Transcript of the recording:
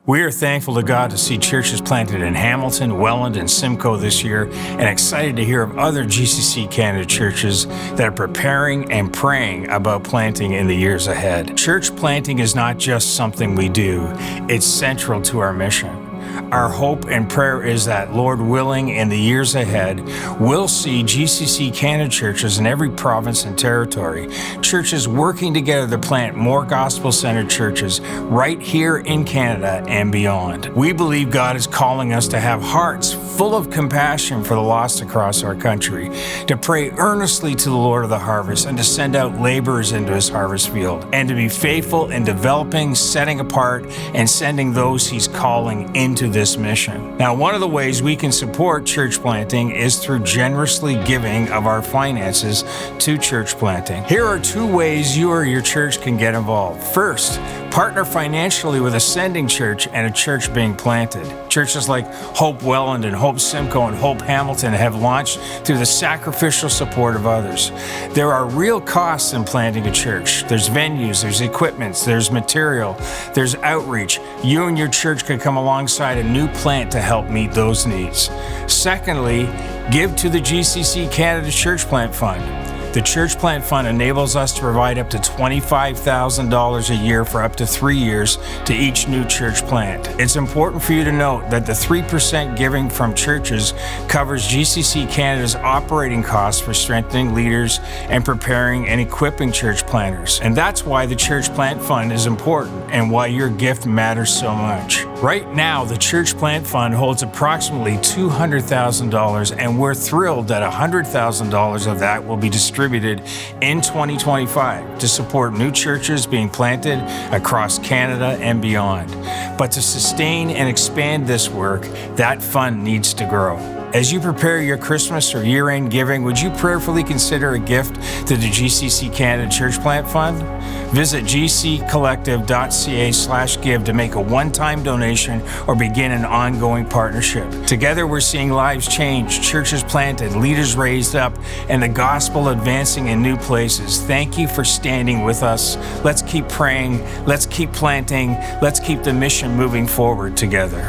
We are thankful to God to see churches planted in Hamilton, Welland, and Simcoe this year, and excited to hear of other GCC Canada churches that are preparing and praying about planting in the years ahead. Church planting is not just something we do, it's central to our mission. Our hope and prayer is that, Lord willing, in the years ahead, we'll see GCC Canada churches in every province and territory, churches working together to plant more gospel-centered churches right here in Canada and beyond. We believe God is calling us to have hearts full of compassion for the lost across our country, to pray earnestly to the Lord of the harvest, and to send out laborers into his harvest field, and to be faithful in developing, setting apart, and sending those he's calling into this mission. Now, one of the ways we can support church planting is through generously giving of our finances to church planting. Here are two ways you or your church can get involved. First, partner financially with a sending church and a church being planted. Churches like Hope Welland and Hope Simcoe and Hope Hamilton have launched through the sacrificial support of others. There are real costs in planting a church. There's venues, there's equipment, there's material, there's outreach. You and your church could come alongside a new plant to help meet those needs. Secondly, give to the GCC Canada Church Plant Fund. The Church Plant Fund enables us to provide up to $25,000 a year for up to 3 years to each new church plant. It's important for you to note that the 3% giving from churches covers GCC Canada's operating costs for strengthening leaders and preparing and equipping church planters. And that's why the Church Plant Fund is important and why your gift matters so much. Right now, the Church Plant Fund holds approximately $200,000, and we're thrilled that $100,000 of that will be distributed in 2025 to support new churches being planted across Canada and beyond. But to sustain and expand this work, that fund needs to grow. As you prepare your Christmas or year-end giving, would you prayerfully consider a gift to the GCC Canada Church Plant Fund? Visit gccollective.ca/give to make a one-time donation or begin an ongoing partnership. Together, we're seeing lives change, churches planted, leaders raised up, and the gospel advancing in new places. Thank you for standing with us. Let's keep praying. Let's keep planting. Let's keep the mission moving forward together.